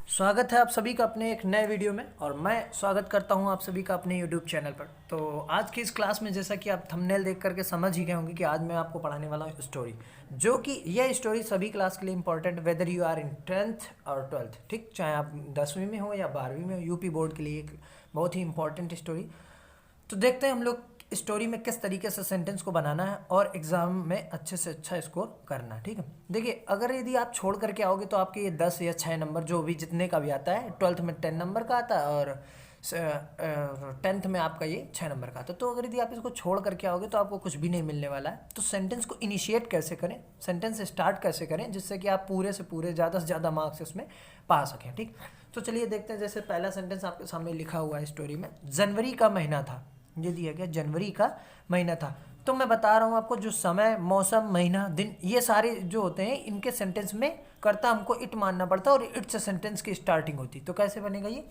स्वागत है आप सभी का अपने एक नए वीडियो में। और मैं स्वागत करता हूं आप सभी का अपने यूट्यूब चैनल पर। तो आज की इस क्लास में जैसा कि आप थंबनेल देख करके समझ ही गए होंगे कि आज मैं आपको पढ़ाने वाला हूं स्टोरी, जो कि यह स्टोरी सभी क्लास के लिए important, whether you are in 10th और 12th, ठीक, चाहे आप 10वीं में हो या 12वीं में हो, यूपी बोर्ड के लिए एक बहुत ही इंपॉर्टेंट स्टोरी। तो देखते हैं हम लोग स्टोरी में किस तरीके से सेंटेंस को बनाना है और एग्जाम में अच्छे से अच्छा स्कोर करना है। ठीक है, देखिए अगर यदि आप छोड़ करके आओगे तो आपके ये 10 या 6 नंबर जो भी जितने का भी आता है, 12th में 10 नंबर का आता है और 10th में आपका ये 6 नंबर का आता है। तो अगर यदि आप इसको छोड़ करके आओगे तो आपको कुछ भी नहीं मिलने वाला है। तो सेंटेंस को इनिशिएट कैसे करें, सेंटेंस स्टार्ट कैसे करें जिससे कि आप पूरे से पूरे ज़्यादा से ज़्यादा मार्क्स इसमें पा सकें। ठीक, तो चलिए देखते हैं। जैसे पहला सेंटेंस आपके सामने लिखा हुआ है स्टोरी में, जनवरी का महीना था। ये दिया गया जनवरी का महीना था। तो मैं बता रहा हूँ आपको जो समय, मौसम, महीना, दिन, ये सारे जो होते हैं इनके सेंटेंस में कर्ता हमको इट मानना पड़ता है और इट से सेंटेंस की स्टार्टिंग होती है। तो कैसे बनेगा ये,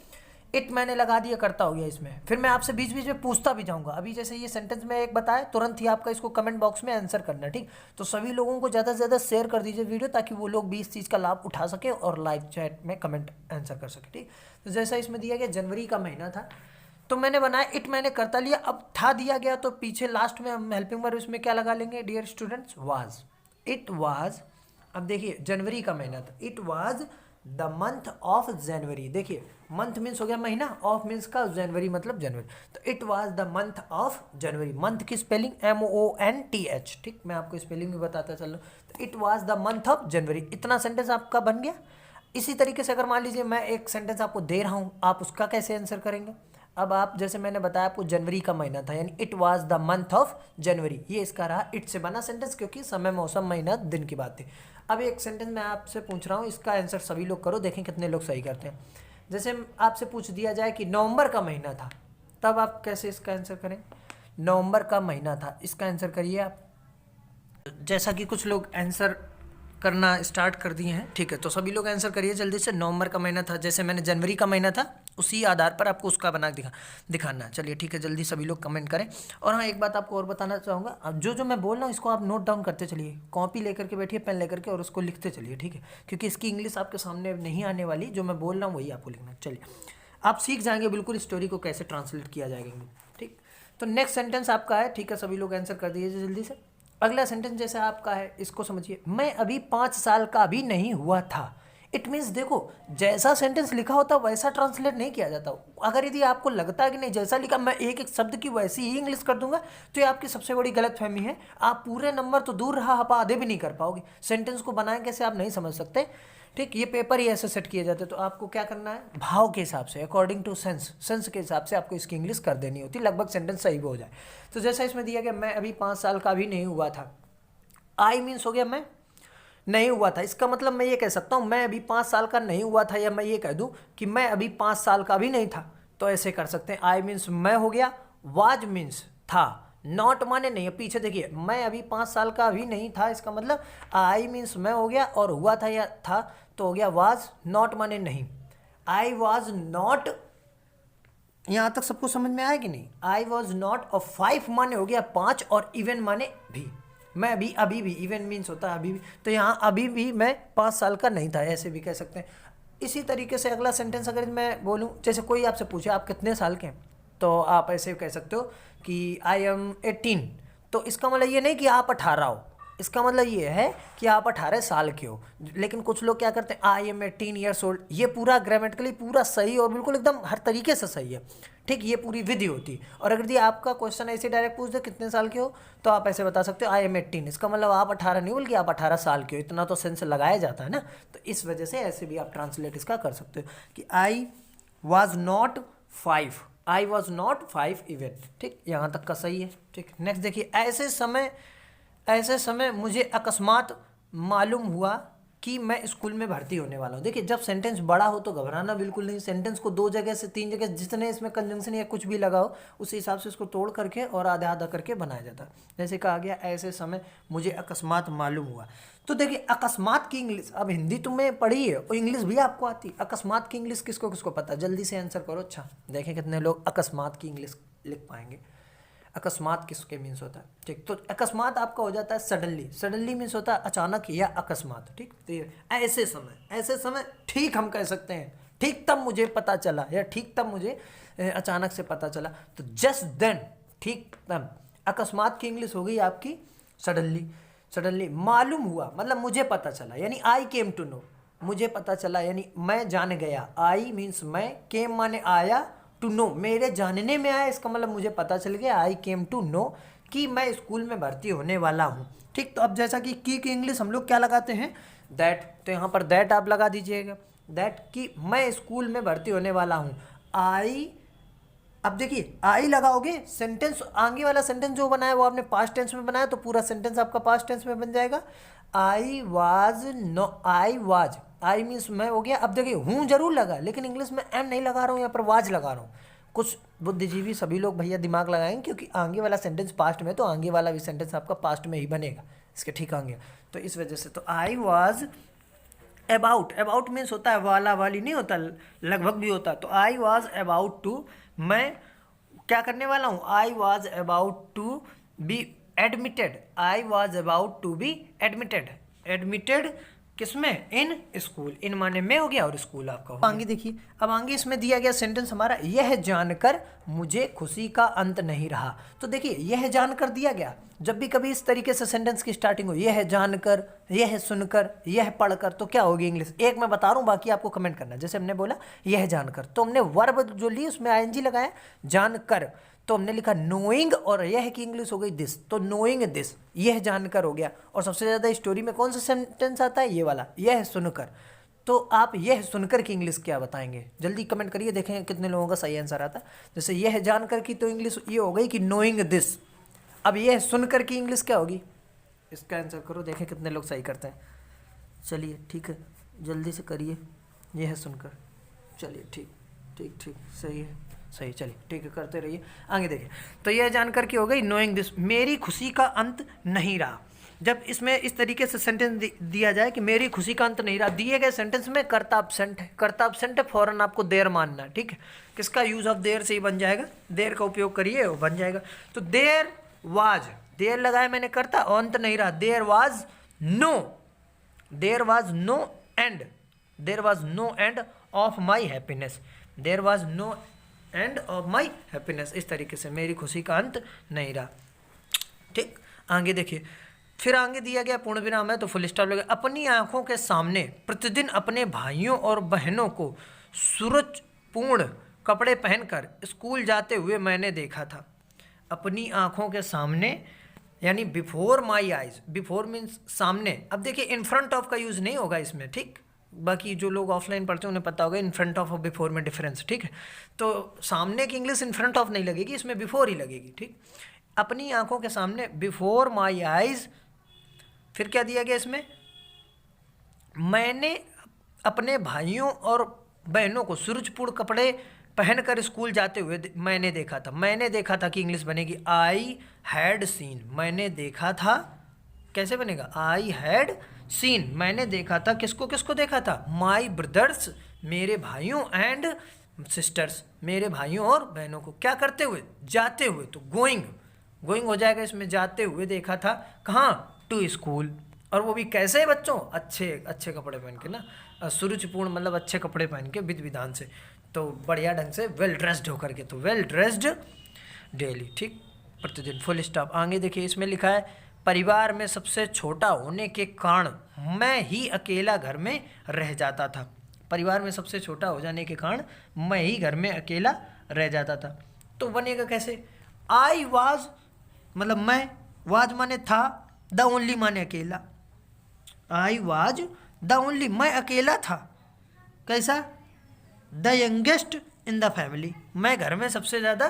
इट मैंने लगा दिया, कर्ता हो गया इसमें। फिर मैं आपसे बीच बीच में पूछता भी जाऊंगा। अभी जैसे ये सेंटेंस में एक बताया, तुरंत ही आपका इसको कमेंट बॉक्स में आंसर करना। ठीक, तो सभी लोगों को ज़्यादा से ज़्यादा शेयर कर दीजिए वीडियो, ताकि वो लोग भी इस चीज़ का लाभ उठा सके और लाइव चैट में कमेंट आंसर कर सके। ठीक, तो जैसा इसमें दिया गया जनवरी का महीना था, तो मैंने बनाया इट, मैंने करता लिया। अब था दिया गया तो पीछे लास्ट में हम हेल्पिंग वर्ब इसमें क्या लगा लेंगे dear students, was. It was, अब देखिए जनवरी का महीना था, it was the month of January. देखिए मंथ मीन्स हो गया महीना, ऑफ मीन्स का जनवरी मतलब जनवरी। तो it was the month of January. Month की स्पेलिंग MONTH। ठीक, मैं आपको स्पेलिंग भी बताता चलो। तो it was the month of जनवरी। इतना सेंटेंस आपका बन गया। इसी तरीके से अगर मान लीजिए मैं एक सेंटेंस आपको दे रहा हूँ, आप उसका कैसे आंसर करेंगे। अब आप जैसे मैंने बताया आपको जनवरी का महीना था, यानी it was the month of जनवरी। ये इसका रहा इट से बना सेंटेंस, क्योंकि समय, मौसम, महीना, दिन की बात थी। अब एक सेंटेंस मैं आपसे पूछ रहा हूँ, इसका आंसर सभी लोग करो, देखें कितने लोग सही करते हैं। जैसे आपसे पूछ दिया जाए कि नवंबर का महीना था, तब आप कैसे इसका आंसर करें। नवंबर का महीना था, इसका आंसर करिए आप। जैसा कि कुछ लोग आंसर करना स्टार्ट कर दिए हैं, ठीक है, तो सभी लोग आंसर करिए जल्दी से। नवंबर का महीना था, जैसे मैंने जनवरी का महीना था उसी आधार पर आपको उसका बना दिखाना है। चलिए ठीक है, जल्दी सभी लोग कमेंट करें। और हाँ, एक बात आपको और बताना चाहूँगा, अब जो मैं बोल रहा हूँ इसको आप नोट डाउन करते चलिए, कॉपी लेकर के बैठिए, पेन लेकर के, और उसको लिखते चलिए। ठीक है, क्योंकि इसकी इंग्लिश आपके सामने नहीं आने वाली, जो मैं बोल रहा हूँ वही आपको लिखना है। चलिए, आप सीख जाएंगे बिल्कुल स्टोरी को कैसे ट्रांसलेट किया जाएगा। ठीक, तो नेक्स्ट सेंटेंस आपका है, ठीक है, सभी लोग आंसर कर दीजिए जल्दी से। अगला सेंटेंस जैसे आपका है, इसको समझिए, मैं अभी 5 साल का भी नहीं हुआ था। इट मीन्स देखो, जैसा सेंटेंस लिखा होता वैसा ट्रांसलेट नहीं किया जाता। अगर यदि आपको लगता है कि नहीं जैसा लिखा मैं एक एक शब्द की वैसी ही इंग्लिश कर दूंगा, तो ये आपकी सबसे बड़ी गलतफहमी है। आप पूरे नंबर तो दूर रहा, आप आधे भी नहीं कर पाओगे। सेंटेंस को बनाए कैसे आप नहीं समझ सकते। ठीक, ये पेपर ही ऐसे सेट किए जाते हैं। तो आपको क्या करना है, भाव के हिसाब से, अकॉर्डिंग टू सेंस के हिसाब से आपको इसकी इंग्लिश कर देनी होती, लगभग सेंटेंस सही भी हो जाए। तो जैसा इसमें दिया गया, मैं अभी 5 साल का भी नहीं हुआ था। आई मीन्स हो गया मैं, नहीं हुआ था, इसका मतलब मैं ये कह सकता हूँ मैं अभी 5 साल का नहीं हुआ था, या मैं ये कह दूँ कि मैं अभी 5 साल का भी नहीं था। तो ऐसे कर सकते हैं। आई मीन्स मैं हो गया, वाज मीन्स था, नॉट माने नहीं है। पीछे देखिए, मैं अभी 5 साल का भी नहीं था, इसका मतलब आई मीन्स मैं हो गया, और हुआ था या था तो हो गया वाज, नॉट माने नहीं। आई वॉज नॉट, यहाँ तक सबको समझ में आया कि नहीं। आई वॉज नॉट, और 5 माने हो गया 5, और इवन माने भी। मैं अभी भी, इवन मीन्स होता है अभी भी, तो यहाँ अभी भी मैं 5 साल का नहीं था, ऐसे भी कह सकते हैं। इसी तरीके से अगला सेंटेंस अगर मैं बोलूँ, जैसे कोई आपसे पूछे आप कितने साल के हैं, तो आप ऐसे कह सकते हो कि आई एम 18। तो इसका मतलब ये नहीं कि आप 18 हो, इसका मतलब ये है कि आप 18 साल के हो। लेकिन कुछ लोग क्या करते हैं, आई एम 18 ईयर्स ओल्ड। ये पूरा ग्रामेटिकली पूरा सही और बिल्कुल एकदम हर तरीके से सही है। ठीक, ये पूरी विधि होती है। और अगर यदि आपका क्वेश्चन ऐसे डायरेक्ट पूछ दे कितने साल के हो, तो आप ऐसे बता सकते हो आई एम 18। इसका मतलब आप 18 नहीं बल्कि आप 18 साल के हो। इतना तो सेंस लगाया जाता है ना, तो इस वजह से ऐसे भी आप ट्रांसलेट इसका कर सकते हो कि I was not 5, I was not 5 even. ठीक, यहाँ तक का सही है। ठीक, नेक्स्ट देखिए, ऐसे समय मुझे अकस्मात मालूम हुआ कि मैं स्कूल में भर्ती होने वाला हूँ। देखिए, जब सेंटेंस बड़ा हो तो घबराना बिल्कुल नहीं। सेंटेंस को 2 जगह से 3 जगह, जितने इसमें कंजंक्शन या कुछ भी लगा हो उस हिसाब से इसको तोड़ करके और आधा आधा करके बनाया जाता है। जैसे कहा गया, ऐसे समय मुझे अकस्मात मालूम हुआ। तो देखिए, अकस्मात की इंग्लिश, अब हिंदी तुमने पढ़ी है और इंग्लिश भी आपको आती, अकस्मात की इंग्लिश किसको किसको पता, जल्दी से आंसर करो। अच्छा, देखें कितने लोग अकस्मात की इंग्लिश लिख पाएंगे। अकस्मात किसके मीन्स होता है। ठीक, तो अकस्मात आपका हो जाता है सडनली। सडनली मीन्स होता है अचानक या अकस्मात। ठीक, तो ऐसे समय, ऐसे समय ठीक हम कह सकते हैं ठीक तब मुझे पता चला, या ठीक तब मुझे अचानक से पता चला। तो जस्ट देन, ठीक तब। अकस्मात की इंग्लिश हो गई आपकी सडनली। सडनली मालूम हुआ मतलब मुझे पता चला, यानी आई केम टू नो, मुझे पता चला यानी मैं जान गया। आई मीन्स मैं, केम माने आया, टू नो मेरे जानने में आया, इसका मतलब मुझे पता चल गया। आई केम टू नो कि मैं स्कूल में भर्ती होने वाला हूँ। ठीक, तो अब जैसा कि की इंग्लिश हम लोग क्या लगाते हैं, दैट, तो यहाँ पर दैट आप लगा दीजिएगा, दैट कि मैं स्कूल में भर्ती होने वाला हूँ। आई, अब देखिए आई लगाओगे, सेंटेंस आगे वाला सेंटेंस जो बनाया वो आपने पास्ट टेंस में बनाया, तो पूरा सेंटेंस आपका पास्ट टेंस में बन जाएगा। I was no, I was, I means मैं हो गया। अब देखिए हूँ जरूर लगा, लेकिन इंग्लिश में एम नहीं लगा रहा हूँ, यहाँ पर वाज लगा रहा हूँ। कुछ बुद्धिजीवी सभी लोग भैया दिमाग लगाएंगे, क्योंकि आगे वाला सेंटेंस पास्ट में, तो आगे वाला भी सेंटेंस आपका पास्ट में ही बनेगा, इसके ठीक आगे। तो इस वजह से तो I was about, about means होता है वाला वाली नहीं होता, लगभग भी होता है। तो आई वॉज अबाउट टू, मैं क्या करने वाला हूँ, I was about to be admitted, I was about to be admitted. Admitted किसमें, इन स्कूल, इन माने में हो गया और स्कूल आपका हो गया। आगे देखिए, अब आगे इसमें दिया गया सेंटेंस हमारा, यह जानकर मुझे खुशी का अंत नहीं रहा। तो देखिए यह जानकर दिया गया, जब भी कभी इस तरीके से सेंटेंस की स्टार्टिंग हो, यह जानकर, यह सुनकर, यह पढ़कर, तो क्या होगी इंग्लिश, एक मैं बता रहा हूँ, बाकी आपको कमेंट करना। जैसे हमने बोला यह जानकर, तो हमने वर्ब जो ली उसमें आईएनजी लगाया, जानकर, तो हमने लिखा नोइंग, और यह की इंग्लिश हो गई दिस, तो नोइंग दिस, यह जानकर हो गया। और सबसे ज़्यादा स्टोरी में कौन सा सेंटेंस आता है, ये वाला, यह सुनकर। तो आप यह सुनकर की इंग्लिश क्या बताएंगे, जल्दी कमेंट करिए, देखें कितने लोगों का सही आंसर आता है। जैसे यह जानकर की तो इंग्लिश ये हो गई कि नोइंग दिस। अब यह सुनकर की इंग्लिश क्या होगी, इसका आंसर करो, देखें कितने लोग सही करते हैं। चलिए ठीक है, जल्दी से करिए, यह सुनकर। चलिए ठीक ठीक ठीक, सही है, सही, चलिए ठीक है, करते रहिए। आगे देखिए, तो यह जानकर की हो गई नोइंग दिस, मेरी खुशी का अंत नहीं रहा। जब इसमें इस तरीके से सेंटेंस दिया जाए कि मेरी खुशी का अंत नहीं रहा, दिए गए सेंटेंस में कर्ता एब्सेंट है, कर्ता एब्सेंट है, फौरन आपको देर मानना है। ठीक है, किसका यूज ऑफ देर से ही बन जाएगा, देर का उपयोग करिए वो बन जाएगा। तो देर वाज, देर लगाया मैंने कर्ता, अंत नहीं रहा, there was no, there was no end, there was no end of my happiness, there was no end of my happiness. इस तरीके से मेरी खुशी का अंत नहीं रहा। ठीक, आगे देखिए, फिर आगे दिया गया पूर्ण विराम है, तो फुल स्टॉप लगे। अपनी आंखों के सामने प्रतिदिन अपने भाइयों और बहनों को सूरजपूर्ण कपड़े पहनकर स्कूल जाते हुए मैंने देखा था। अपनी आंखों के सामने यानी before my eyes, before means सामने। अब देखिए इन फ्रंट ऑफ का यूज़ नहीं होगा इसमें, ठीक, बाकी जो लोग ऑफलाइन पढ़ते हैं उन्हें पता होगा इन फ्रंट ऑफ और बिफोर में डिफरेंस। ठीक है, तो सामने की इंग्लिश इन फ्रंट ऑफ नहीं लगेगी, इसमें बिफोर ही लगेगी। ठीक, अपनी आंखों के सामने बिफोर माई आइज। फिर क्या दिया गया इसमें, मैंने अपने भाइयों और बहनों को सूरजपूर्ण कपड़े पहनकर स्कूल जाते हुए मैंने देखा था। मैंने देखा था कि इंग्लिश बनेगी आई हैड सीन, मैंने देखा था, कैसे बनेगा, आई हैड सीन, मैंने देखा था, किसको किसको देखा था, माई ब्रदर्स, मेरे भाइयों, एंड सिस्टर्स, मेरे भाइयों और बहनों को, क्या करते हुए, जाते हुए, तो गोइंग, गोइंग हो जाएगा इसमें, जाते हुए देखा था, कहाँ, टू स्कूल। और वो भी कैसे बच्चों, अच्छे अच्छे कपड़े पहन के ना, सूरजपूर्ण मतलब अच्छे कपड़े पहन के, विधि विधान से, तो बढ़िया ढंग से, वेल ड्रेस्ड होकर के, तो वेल ड्रेस्ड डेली। ठीक, प्रतिदिन, फुल स्टॉप। आगे देखिए, इसमें लिखा है परिवार में सबसे छोटा होने के कारण मैं ही अकेला घर में रह जाता था। परिवार में सबसे छोटा हो जाने के कारण मैं ही घर में अकेला रह जाता था। तो बनेगा कैसे, आई वाज मतलब मैं, वाज माने था, द ओनली माने अकेला, आई वाज द ओनली, मैं अकेला था, कैसा, the youngest in the family, मैं घर में सबसे ज़्यादा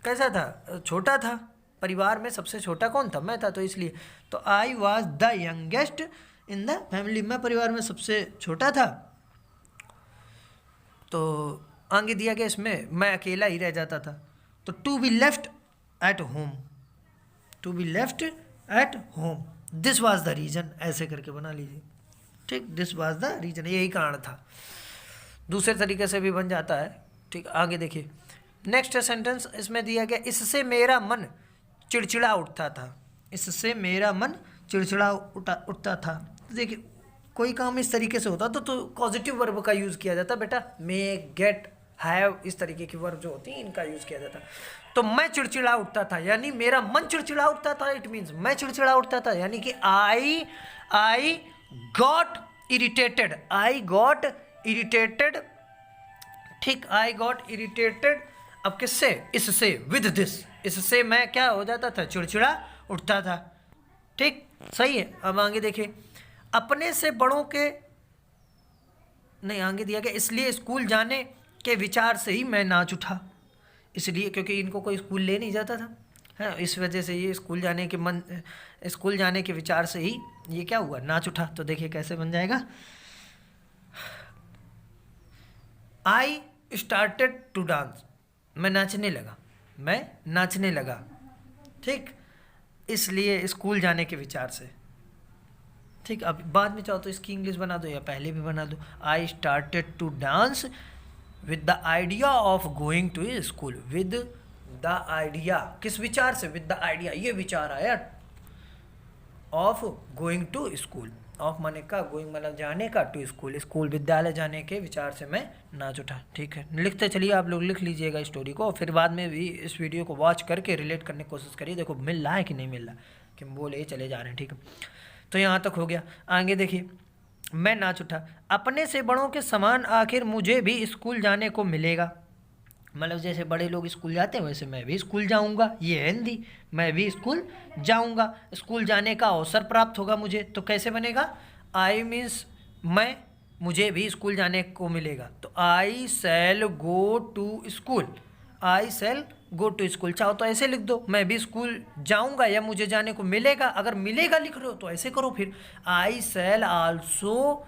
कैसा था, छोटा था, परिवार में सबसे छोटा कौन था, मैं था, तो इसलिए तो I was the youngest in the family, मैं परिवार में सबसे छोटा था। तो आगे दिया गया इसमें मैं अकेला ही रह जाता था, तो to be left at home, to be left at home, this was the reason, ऐसे करके बना लीजिए। ठीक, दिस वॉज द रीज़न, यही कारण था। दूसरे तरीके से भी बन जाता है। ठीक, आगे देखिए, नेक्स्ट सेंटेंस इसमें दिया गया, इससे मेरा मन चिड़चिड़ा उठता था, इससे मेरा मन चिड़चिड़ा उठता था। तो देखिए कोई काम इस तरीके से होता तो पॉजिटिव वर्ब का यूज़ किया जाता बेटा। मे, गेट, हैव, इस तरीके की वर्ब जो होती हैं इनका यूज़ किया जाता। तो मैं चिड़चिड़ा उठता था यानी मेरा मन चिड़चिड़ा उठता था, इट मीन्स मैं चिड़चिड़ा उठता था, यानी कि I got irritated, I got irritated. ठीक, आई गॉट इरिटेटेड। अब किससे? इससे, विद दिस, इससे मैं क्या हो जाता था? चिड़चिड़ा उठता था। ठीक, सही है। अब आगे देखिए, अपने से बड़ों के, नहीं आगे दिया गया, इसलिए स्कूल जाने के विचार से ही मैं नाच उठा। इसलिए क्योंकि इनको कोई स्कूल ले नहीं जाता था, है, इस वजह से ये स्कूल जाने के विचार से ही ये क्या हुआ? नाच उठा। तो देखिए कैसे बन जाएगा, आई स्टार्टेड टू डांस, मैं नाचने लगा। ठीक, इसलिए स्कूल जाने के विचार से। ठीक, अब बाद में चाहो तो इसकी इंग्लिश बना दो या पहले भी बना दो। I started to dance with the idea of going to school, with the idea, किस विचार से? विद द आइडिया, ये विचार आया, of going to school, of माने का, गोइंग मतलब जाने का, टू स्कूल, स्कूल विद्यालय जाने के विचार से मैं नाच उठा। ठीक है, लिखते चलिए, आप लोग लिख लीजिएगा स्टोरी को, फिर बाद में भी इस वीडियो को वॉच करके रिलेट करने की कोशिश करिए। देखो मिल रहा है कि नहीं मिल रहा, कि हम बोले चले जा रहे हैं। ठीक है, तो यहाँ तक हो गया। आगे देखिए, मैं नाच उठा, अपने से बड़ों के समान आखिर मुझे भी स्कूल जाने को मिलेगा। मतलब जैसे बड़े लोग स्कूल जाते हैं वैसे मैं भी स्कूल जाऊंगा, ये है हिंदी, मैं भी स्कूल जाऊंगा, स्कूल जाने का अवसर प्राप्त होगा मुझे। तो कैसे बनेगा? आई मीन्स मैं, मुझे भी स्कूल जाने को मिलेगा, तो I shall go to school, I shall go to school. चाहो तो ऐसे लिख दो, मैं भी स्कूल जाऊंगा या मुझे जाने को मिलेगा। अगर मिलेगा लिख रहे हो तो ऐसे करो, फिर I shall also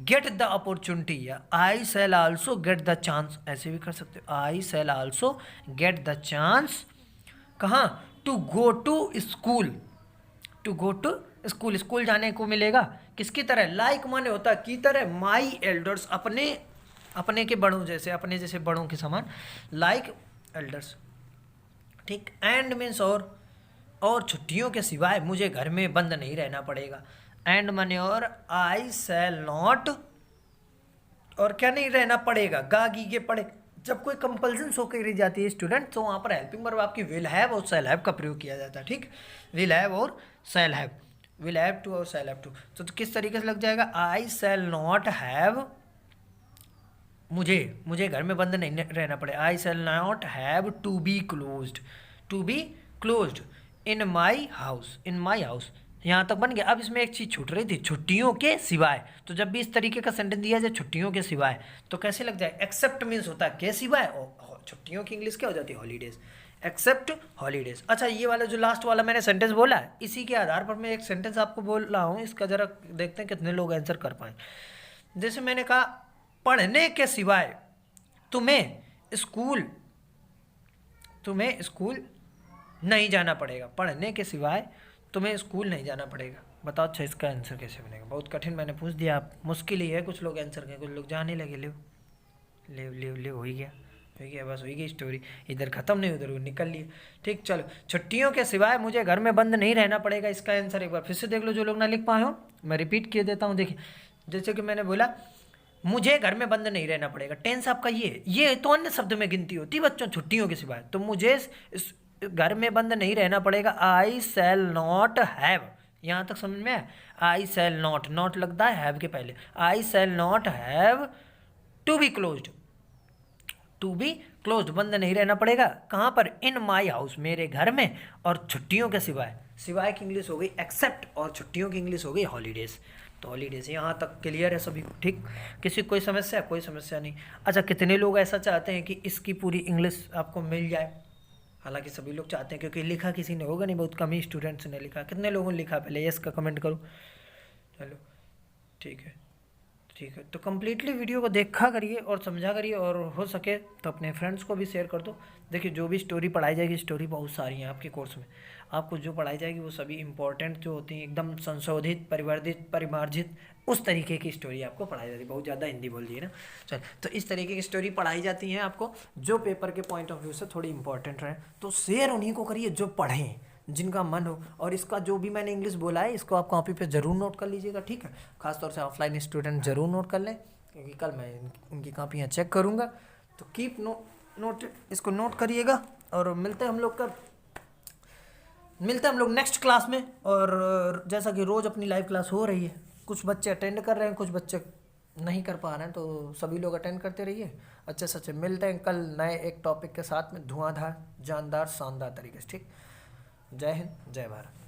get the opportunity, या I shall also get the chance, ऐसे भी कर सकते हो। I shall also get the chance, कहाँ? To go to school, to go to school, school जाने को मिलेगा। किसकी तरह? लाइक माने होता है की तरह, माई एल्डर्स, अपने के बड़ों जैसे, अपने जैसे बड़ों के समान, लाइक एल्डर्स। ठीक, एंड मीन्स और छुट्टियों के सिवाय मुझे घर में बंद नहीं रहना पड़ेगा। एंड माने और, आई शैल नॉट, और क्या नहीं रहना पड़ेगा? गा गी के पड़े, जब कोई कंपल्सन शो करी जाती है स्टूडेंट, तो वहाँ पर हेल्पिंग वर्ब आपकी विल हैव और शैल हैव का प्रयोग किया जाता है। ठीक, विल हैव और shall have, will have to और शैल हैव टू। तो किस तरीके से लग जाएगा? आई शैल नॉट हैव, मुझे घर में बंद नहीं रहना पड़े। I shall not have to be closed in my house, यहाँ तक बन गया। अब इसमें एक चीज़ छूट रही थी, छुट्टियों के सिवाय। तो जब भी इस तरीके का सेंटेंस दिया जाए छुट्टियों के सिवाय, तो कैसे लग जाए? एक्सेप्ट मीन्स होता है के सिवाय, और छुट्टियों की इंग्लिश क्या हो जाती है? Holidays, except holidays. अच्छा, ये वाला जो लास्ट वाला मैंने सेंटेंस बोला है, इसी के आधार पर मैं एक सेंटेंस आपको बोल रहा हूँ, इसका जरा देखते हैं कितने लोग आंसर कर पाए। जैसे मैंने कहा, पढ़ने के सिवाय तुम्हें स्कूल नहीं जाना पड़ेगा, पढ़ने के सिवाय तुम्हें स्कूल नहीं जाना पड़ेगा। बताओ अच्छा इसका आंसर कैसे बनेगा? बहुत कठिन मैंने पूछ दिया, आप मुश्किल ही है। कुछ लोग आंसर करें, कुछ लोग जाने लगे, ले हो ही गया, बस हो ही गई स्टोरी, इधर ख़त्म नहीं उधर निकल लिए। ठीक, चलो, छुट्टियों के सिवाय मुझे घर में बंद नहीं रहना पड़ेगा, इसका आंसर एक बार फिर से देख लो जो लोग ना लिख पाए हो, मैं रिपीट किए देता हूँ। देखिए, जैसे कि मैंने बोला, मुझे घर में बंद नहीं रहना पड़ेगा, टेंस आपका ये तो अन्य शब्द में गिनती होती बच्चों, छुट्टियों के सिवाय। तो मुझे घर में बंद नहीं रहना पड़ेगा, आई शैल नॉट हैव, यहाँ तक समझ में आया? आई शैल नॉट लगता है हैव के पहले, I shall not have to be closed, बंद नहीं रहना पड़ेगा। कहाँ पर? इन माई हाउस, मेरे घर में। और छुट्टियों के सिवाय की इंग्लिश हो गई एक्सेप्ट, और छुट्टियों की इंग्लिश हो गई हॉलीडेज। तो हॉलीडेज यहाँ तक क्लियर है सभी को? ठीक, किसी कोई समस्या? कोई समस्या नहीं। अच्छा, कितने लोग ऐसा चाहते हैं कि इसकी पूरी इंग्लिश आपको मिल जाए? हालांकि सभी लोग चाहते हैं, क्योंकि लिखा किसी ने होगा नहीं, बहुत कम ही स्टूडेंट्स ने लिखा। कितने लोगों ने लिखा? पहले यस का कमेंट करो। चलो ठीक है, तो कम्प्लीटली वीडियो को देखा करिए और समझा करिए, और हो सके तो अपने फ्रेंड्स को भी शेयर कर दो। देखिए, जो भी स्टोरी पढ़ाई जाएगी, स्टोरी बहुत सारी हैं आपके कोर्स में, आपको जो पढ़ाई जाएगी वो सभी इंपॉर्टेंट जो होती हैं, एकदम संशोधित, परिवर्धित, परिमार्जित, उस तरीके की स्टोरी आपको पढ़ाई जाती है। बहुत ज़्यादा हिंदी बोल दी है ना। चल, तो इस तरीके की स्टोरी पढ़ाई जाती हैं आपको, जो पेपर के पॉइंट ऑफ व्यू से थोड़ी इंपॉर्टेंट रहे। तो शेयर उन्हीं को करिए जो पढ़ें, जिनका मन हो। और इसका जो भी मैंने इंग्लिश बोला है इसको आप कॉपी पे ज़रूर नोट कर लीजिएगा, ठीक है। खासतौर से ऑफलाइन स्टूडेंट ज़रूर नोट कर लें, क्योंकि कल मैं उनकी कॉपियाँ चेक करूँगा। तो कीप नोट इसको नोट करिएगा। और मिलते हैं हम लोग नेक्स्ट क्लास में। और जैसा कि रोज़ अपनी लाइव क्लास हो रही है, कुछ बच्चे अटेंड कर रहे हैं, कुछ बच्चे नहीं कर पा रहे हैं, तो सभी लोग अटेंड करते रहिए। अच्छे से अच्छे मिलते हैं कल नए एक टॉपिक के साथ में, धुआंधार, जानदार, शानदार तरीके से, ठीक। जय हिंद, जय भारत।